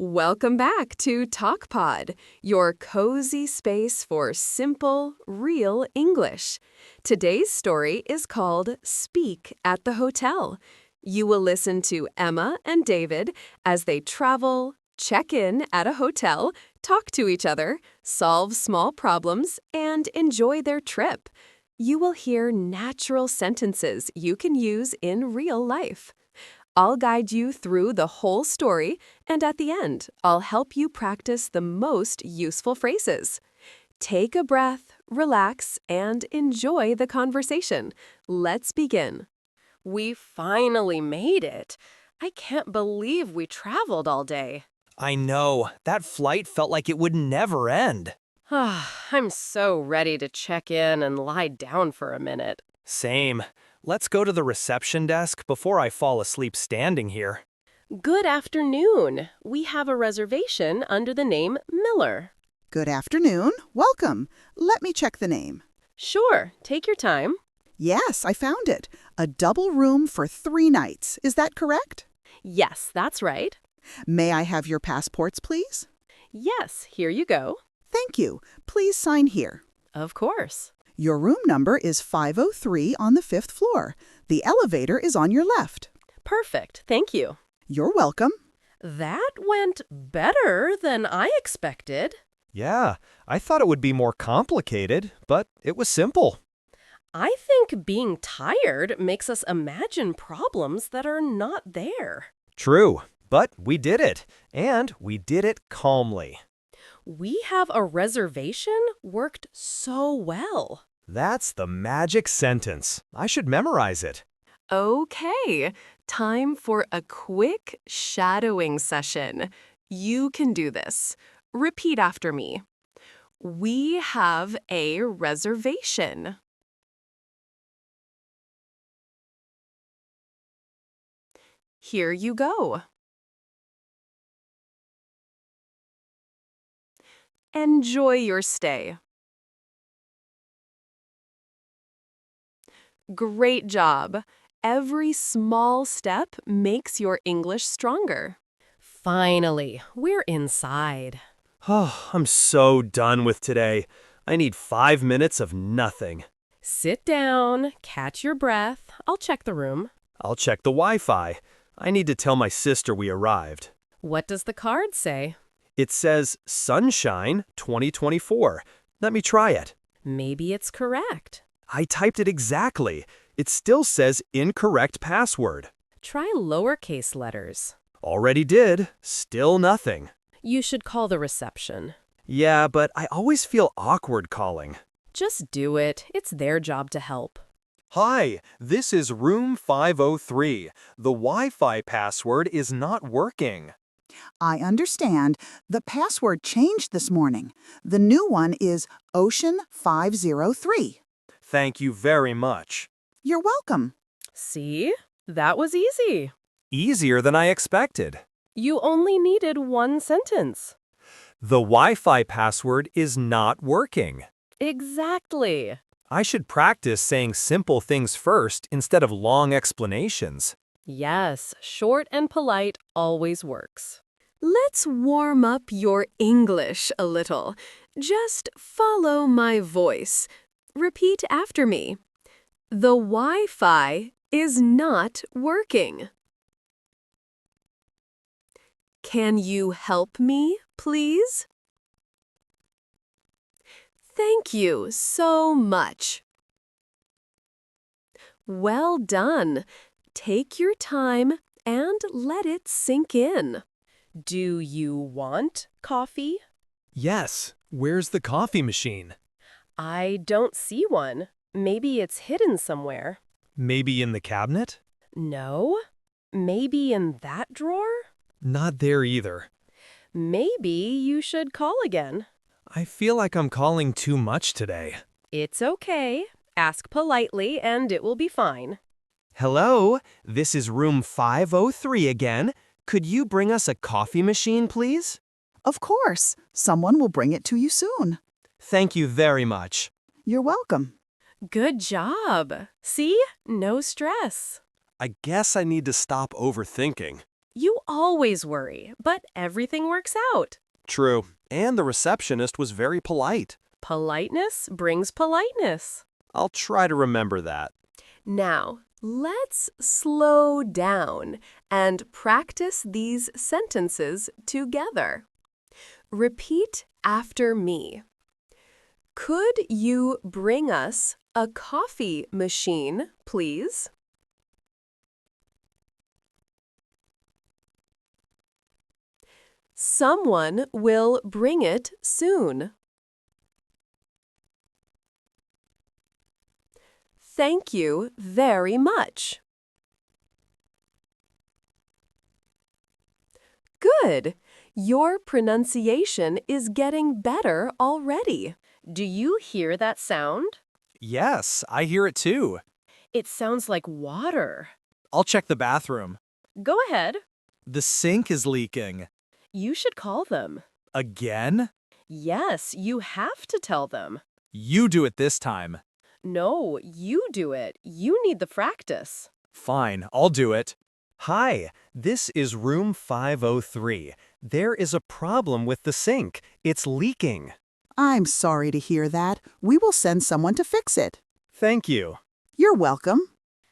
Welcome back to TalkPod, your cozy space for simple, real English. Today's story is called Speak at the Hotel. You will listen to Emma and David as they travel, check in at a hotel, talk to each other, solve small problems, and enjoy their trip. You will hear natural sentences you can use in real life. I'll guide you through the whole story, and at the end, I'll help you practice the most useful phrases. Take a breath, relax, and enjoy the conversation. Let's begin. We finally made it. I can't believe we traveled all day. I know. That flight felt like it would never end. I'm so ready to check in and lie down for a minute. Same. Let's go to the reception desk before I fall asleep standing here. Good afternoon. We have a reservation under the name Miller. Good afternoon. Welcome. Let me check the name. Sure, take your time. Yes, I found it. A double room for 3 nights. Is that correct? Yes, that's right. May I have your passports, please? Yes, here you go. Thank you. Please sign here. Of course. Your room number is 503 on the 5th floor. The elevator is on your left. Perfect, thank you. You're welcome. That went better than I expected. Yeah, I thought it would be more complicated, but it was simple. I think being tired makes us imagine problems that are not there. True, but we did it, and we did it calmly. We have a reservation worked so well. That's the magic sentence. I should memorize it. Okay, time for a quick shadowing session. You can do this. Repeat after me. We have a reservation. Here you go. Enjoy your stay. Great job. Every small step makes your English stronger. Finally, we're inside. Oh, I'm so done with today. I need 5 minutes of nothing. Sit down, catch your breath. I'll check the room. I'll check the Wi-Fi. I need to tell my sister we arrived. What does the card say? It says Sunshine 2024. Let me try it. Maybe it's correct. I typed it exactly. It still says incorrect password. Try lowercase letters. Already did. Still nothing. You should call the reception. Yeah, but I always feel awkward calling. Just do it. It's their job to help. Hi, this is room 503. The Wi-Fi password is not working. I understand. The password changed this morning. The new one is Ocean503. Thank you very much. You're welcome. See? That was easy. Easier than I expected. You only needed one sentence. The Wi-Fi password is not working. Exactly. I should practice saying simple things first instead of long explanations. Yes, short and polite always works. Let's warm up your English a little. Just follow my voice. Repeat after me. The Wi-Fi is not working. Can you help me, please? Thank you so much. Well done. Take your time and let it sink in. Do you want coffee? Yes, where's the coffee machine? I don't see one. Maybe it's hidden somewhere. Maybe in the cabinet? No? Maybe in that drawer? Not there either. Maybe you should call again. I feel like I'm calling too much today. It's okay. Ask politely and it will be fine. Hello, this is room 503 again. Could you bring us a coffee machine, please? Of course. Someone will bring it to you soon. Thank you very much. You're welcome. Good job. See? No stress. I guess I need to stop overthinking. You always worry, but everything works out. True. And the receptionist was very polite. Politeness brings politeness. I'll try to remember that. Now, let's slow down and practice these sentences together. Repeat after me. Could you bring us a coffee machine, please? Someone will bring it soon. Thank you very much. Good. Your pronunciation is getting better already. Do you hear that sound? Yes, I hear it too. It sounds like water. I'll check the bathroom. Go ahead. The sink is leaking. You should call them. Again? Yes, you have to tell them. You do it this time. No, you do it. You need the practice. Fine, I'll do it. Hi, this is room 503. There is a problem with the sink. It's leaking. I'm sorry to hear that. We will send someone to fix it. Thank you. You're welcome.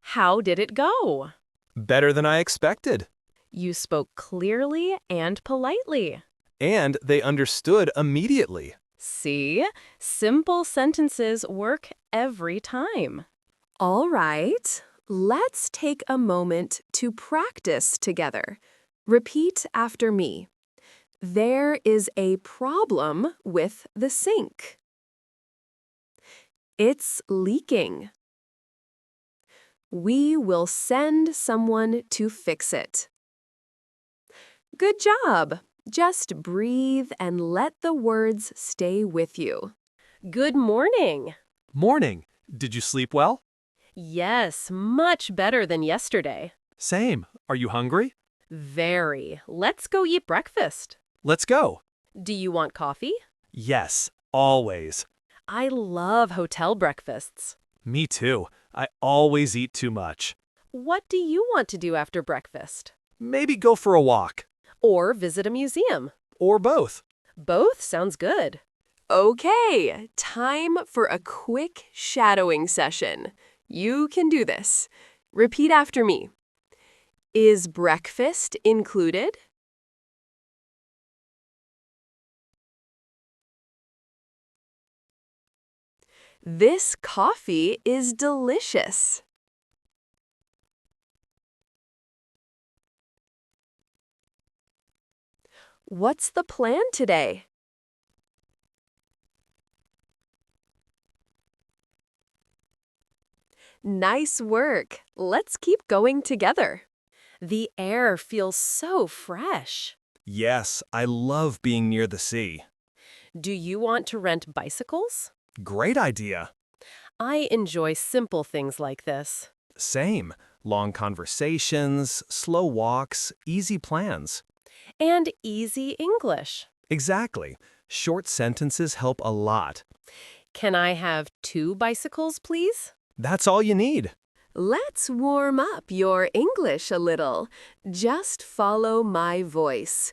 How did it go? Better than I expected. You spoke clearly and politely. And they understood immediately. See? Simple sentences work every time. All right, let's take a moment to practice together. Repeat after me. There is a problem with the sink. It's leaking. We will send someone to fix it. Good job. Just breathe and let the words stay with you. Good morning. Morning. Did you sleep well? Yes, much better than yesterday. Same. Are you hungry? Very. Let's go eat breakfast. Let's go. Do you want coffee? Yes, always. I love hotel breakfasts. Me too. I always eat too much. What do you want to do after breakfast? Maybe go for a walk. Or visit a museum? Or both. Both sounds good. Okay, time for a quick shadowing session. You can do this. Repeat after me. Is breakfast included? This coffee is delicious. What's the plan today? Nice work. Let's keep going together. The air feels so fresh. Yes, I love being near the sea. Do you want to rent bicycles? Great idea. I enjoy simple things like this. Same. Long conversations, slow walks, easy plans. And easy English. Exactly. Short sentences help a lot. Can I have 2 bicycles, please? That's all you need. Let's warm up your English a little. Just follow my voice.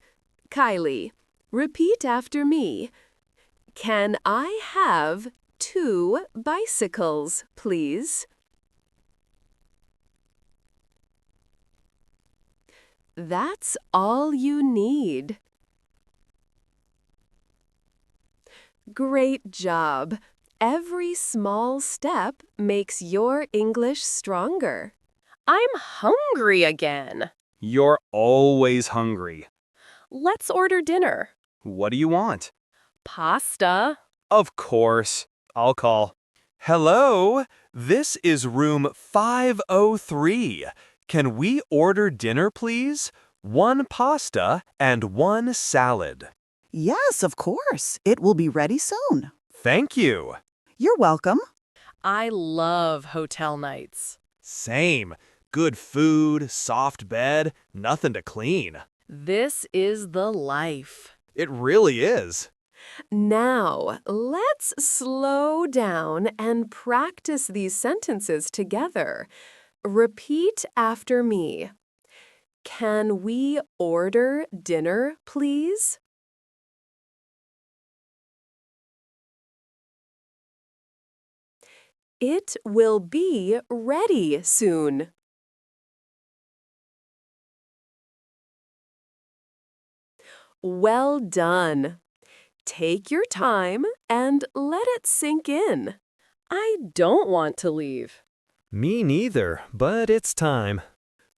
Kylie, repeat after me. Can I have 2 bicycles, please? That's all you need. Great job. Every small step makes your English stronger. I'm hungry again. You're always hungry. Let's order dinner. What do you want? Pasta. Of course. I'll call. Hello, this is room 503. Can we order dinner, please? 1 pasta and 1 salad. Yes, of course. It will be ready soon. Thank you. You're welcome. I love hotel nights. Same. Good food, soft bed, nothing to clean. This is the life. It really is. Now, let's slow down and practice these sentences together. Repeat after me. Can we order dinner, please? It will be ready soon. Well done. Take your time and let it sink in. I don't want to leave. Me neither, but it's time.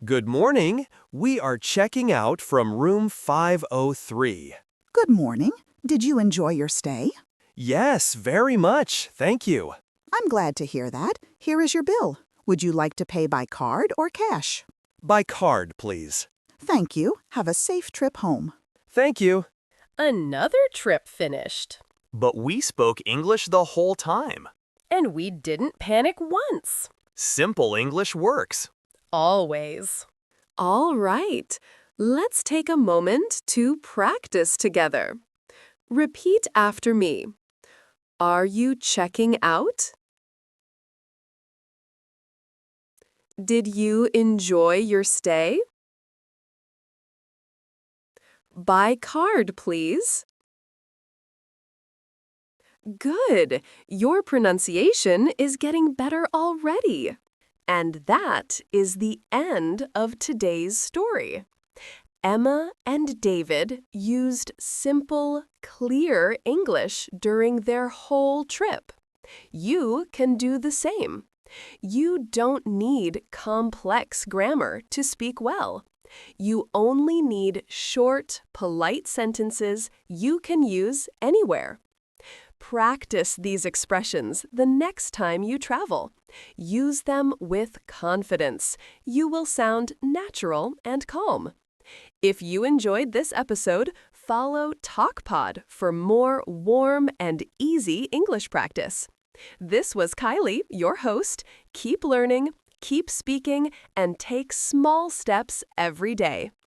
Good morning. We are checking out from room 503. Good morning. Did you enjoy your stay? Yes, very much. Thank you. I'm glad to hear that. Here is your bill. Would you like to pay by card or cash? By card, please. Thank you. Have a safe trip home. Thank you. Another trip finished. But we spoke English the whole time. And we didn't panic once. Simple English works. Always. All right. Let's take a moment to practice together. Repeat after me. Are you checking out? Did you enjoy your stay? By card, please. Good. Your pronunciation is getting better already. And that is the end of today's story. Emma and David used simple, clear English during their whole trip. You can do the same. You don't need complex grammar to speak well. You only need short, polite sentences you can use anywhere. Practice these expressions the next time you travel. Use them with confidence. You will sound natural and calm. If you enjoyed this episode, follow TalkPod for more warm and easy English practice. This was Kylie, your host. Keep learning, keep speaking, and take small steps every day.